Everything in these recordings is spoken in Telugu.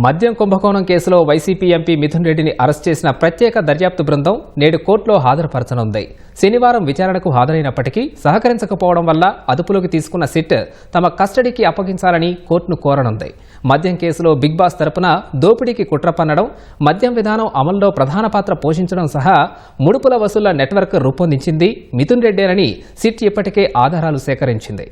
మద్యం కుంభకోణం కేసులో వైసీపీ ఎంపీ మిథున్ రెడ్డిని అరెస్ట్ చేసిన ప్రత్యేక దర్యాప్తు బృందం నేడు కోర్టులో హాజరుపరచనుంది. శనివారం విచారణకు హాజరైనప్పటికీ సహకరించకపోవడం వల్ల అదుపులోకి తీసుకున్న సిట్ తమ కస్టడీకి అప్పగించాలని కోర్టును కోరనుంది. మద్యం కేసులో బిగ్ బాస్ తరపున దోపిడీకి కుట్ర పన్నడం, మద్యం విధానం అమల్లో ప్రధాన పాత్ర పోషించడం సహా ముడుపుల వసూళ్ల నెట్వర్క్ రూపొందించింది మిథున్ రెడ్డేనని సిట్ ఇప్పటికే ఆధారాలు సేకరించింది.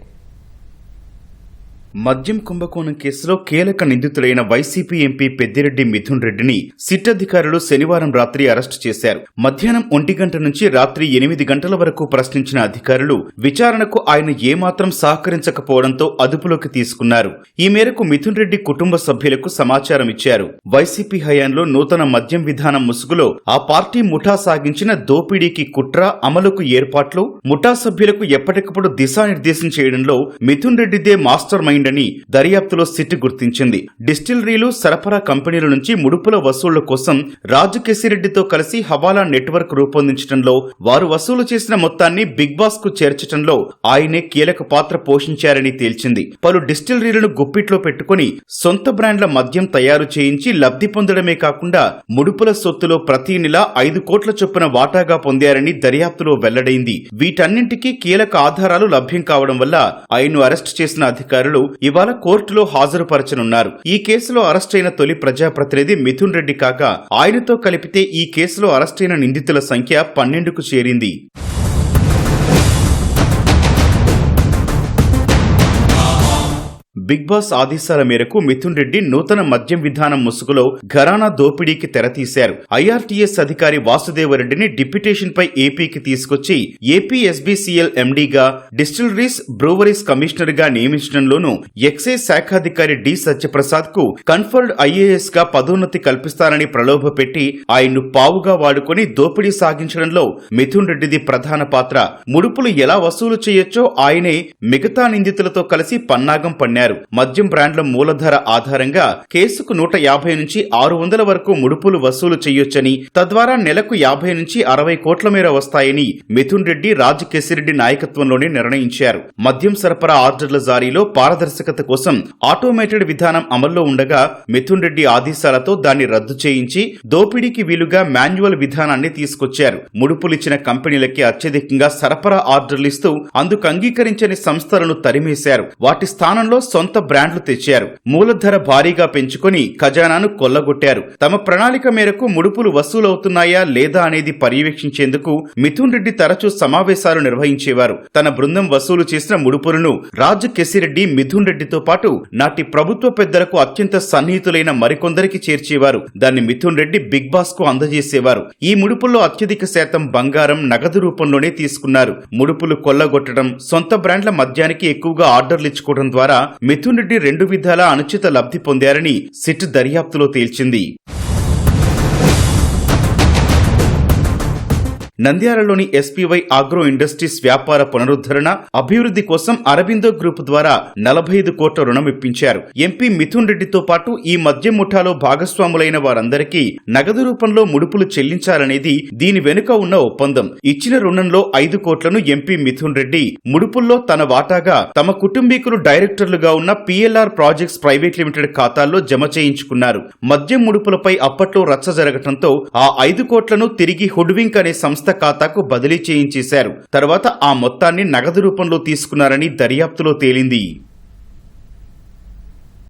మద్యం కుంభకోణం కేసులో కీలక నిందితులైన వైసీపీ ఎంపీ పెద్దిరెడ్డి మిథున్ రెడ్డిని సిట్ అధికారులు శనివారం రాత్రి అరెస్టు చేశారు. మధ్యాహ్నం 1 గంట నుంచి రాత్రి 8 గంటల వరకు ప్రశ్నించిన అధికారులు విచారణకు ఆయన ఏమాత్రం సహకరించకపోవడంతో అదుపులోకి తీసుకున్నారు. ఈ మేరకు మిథున్ రెడ్డి కుటుంబ సభ్యులకు సమాచారం ఇచ్చారు. వైసీపీ హయాంలో నూతన మద్యం విధానం ముసుగులో ఆ పార్టీ ముఠా సాగించిన దోపిడీకి కుట్ర, అమలుకు ఏర్పాట్లు, ముఠా సభ్యులకు ఎప్పటికప్పుడు దిశానిర్దేశం చేయడంలో మిథున్ రెడ్డిదే మాస్టర్ మైండ్ అని దర్యాప్తులో సిట్ గుర్తించింది. డిస్టిలరీలు, సరఫరా కంపెనీల నుంచి ముడుపుల వసూళ్ల కోసం రాజకేశిరెడ్డితో కలిసి హవాలా నెట్వర్క్ రూపొందించడంలో, వారు వసూలు చేసిన మొత్తాన్ని బిగ్ బాస్ కు చేర్చడంలో ఆయనే కీలక పాత్ర పోషించారని తేల్చింది. పలు డిస్టిలరీలను గుప్పిట్లో పెట్టుకుని సొంత బ్రాండ్ల మద్యం తయారు చేయించి లబ్ధి పొందడమే కాకుండా ముడుపుల సొత్తులో ప్రతి నెల 5 కోట్ల చొప్పున వాటాగా పొందారని దర్యాప్తులో వెల్లడైంది. వీటన్నింటికీ కీలక ఆధారాలు లభ్యం కావడం వల్ల ఆయన్ను అరెస్టు చేసిన అధికారులు ఇవాళ కోర్టులో హాజరుపరచనున్నారు. ఈ కేసులో అరెస్టైన తొలి ప్రజాప్రతినిధి మిథున్ రెడ్డి కాగా ఆయనతో కలిపితే ఈ కేసులో అరెస్టైన నిందితుల సంఖ్య 12కు చేరింది. బిగ్ బాస్ ఆదేశాల మేరకు మిథున్ రెడ్డి నూతన మద్యం విధానం ముసుగులో ఘరానా దోపిడీకి తెరతీశారు. ఐఆర్టీఎస్ అధికారి వాసుదేవరెడ్డిని డిప్యుటేషన్ పై ఏపీకి తీసుకొచ్చి ఏపీ ఎస్బీసీఎల్ ఎండీగా, డిస్టిలరీస్ బ్రూవరీస్ కమిషనర్ గా నియమించడంలోనూ ఎక్సైజ్ శాఖాధికారి డి సత్యప్రసాద్ కు కన్ఫర్డ్ ఐఏఎస్ గా పదోన్నతి కల్పిస్తారని ప్రలోభపెట్టి ఆయన్ను పావుగా వాడుకుని దోపిడీ సాగించడంలో మిథున్ రెడ్డిది ప్రధాన పాత్ర. ముడుపులు ఎలా వసూలు చేయొచ్చో ఆయనే మిగతా నిందితులతో కలిసి పన్నాగం పన్నారు. మద్యం బ్రాండ్ల మూలధర ఆధారంగా కేసుకు 150 నుంచి 600 వరకు ముడుపులు వసూలు చేయొచ్చని, తద్వారా నెలకు 50 నుంచి 60 కోట్ల మేర వస్తాయని మిథున్ రెడ్డి, రాజకేశిరెడ్డి నాయకత్వంలోనే నిర్ణయించారు. మద్యం సరఫరా ఆర్డర్ల జారీలో పారదర్శకత కోసం ఆటోమేటెడ్ విధానం అమల్లో ఉండగా మిథున్ రెడ్డి ఆదేశాలతో దాన్ని రద్దు చేయించి దోపిడీకి వీలుగా మాన్యువల్ విధానాన్ని తీసుకొచ్చారు. ముడుపులిచ్చిన కంపెనీలకి అత్యధికంగా సరఫరా ఆర్డర్లిస్తూ అందుకు అంగీకరించని సంస్థలను తరిమేశారు. వాటి స్థానంలో సొంత బ్రాండ్లు తెచ్చారు. మూలధర భారీగా పెంచుకుని ఖజానాను కొల్లగొట్టారు. తమ ప్రణాళిక మేరకు ముడుపులు వసూలవుతున్నాయా లేదా అనేది పర్యవేక్షించేందుకు మిథున్ రెడ్డి తరచూ సమావేశాలు నిర్వహించేవారు. తన బృందం వసూలు చేసిన ముడుపులను రాజకేశిరెడ్డి, మిథున్ రెడ్డితో పాటు నాటి ప్రభుత్వ పెద్దలకు అత్యంత సన్నిహితులైన మరికొందరికి చేర్చేవారు. దాన్ని మిథున్ రెడ్డి బిగ్ బాస్ కు అందజేసేవారు. ఈ ముడుపుల్లో అత్యధిక శాతం బంగారం, నగదు రూపంలోనే తీసుకున్నారు. ముడుపులు కొల్లగొట్టడం, సొంత బ్రాండ్ల మద్యానికి ఎక్కువగా ఆర్డర్లు ఇచ్చుకోవడం ద్వారా మిథున్ రెడ్డి 2 విధాలా అనుచిత లబ్ధి పొందారని సిట్ దర్యాప్తులో తేల్చింది. నంద్యాలలోని ఎస్పీవై ఆగ్రో ఇండస్ట్రీస్ వ్యాపార పునరుద్ధరణ, అభివృద్ధి కోసం అరబిందో గ్రూప్ ద్వారా 45 కోట్ల రుణం ఇప్పించారు. ఎంపీ మిథున్ రెడ్డితో పాటు ఈ మద్యం ముఠాలో భాగస్వాములైన వారందరికీ నగదు రూపంలో ముడుపులు చెల్లించాలనేది దీని వెనుక ఉన్న ఒప్పందం. ఇచ్చిన రుణంలో 5 కోట్లను ఎంపీ మిథున్ రెడ్డి ముడుపుల్లో తన వాటాగా తమ కుటుంబీకులు డైరెక్టర్లుగా ఉన్న పిఎల్ఆర్ ప్రాజెక్ట్స్ ప్రైవేట్ లిమిటెడ్ ఖాతాల్లో జమ చేయించుకున్నారు. మద్యం ముడుపులపై అప్పట్లో రచ్చ జరగడంతో ఆ 5 కోట్లను తిరిగి హుడ్వింక్ అనే సంస్థ ఖాతాకు బదిలీ చేయించేశారు. తర్వాత ఆ మొత్తాన్ని నగదు రూపంలో తీసుకున్నారని దర్యాప్తులో తేలింది.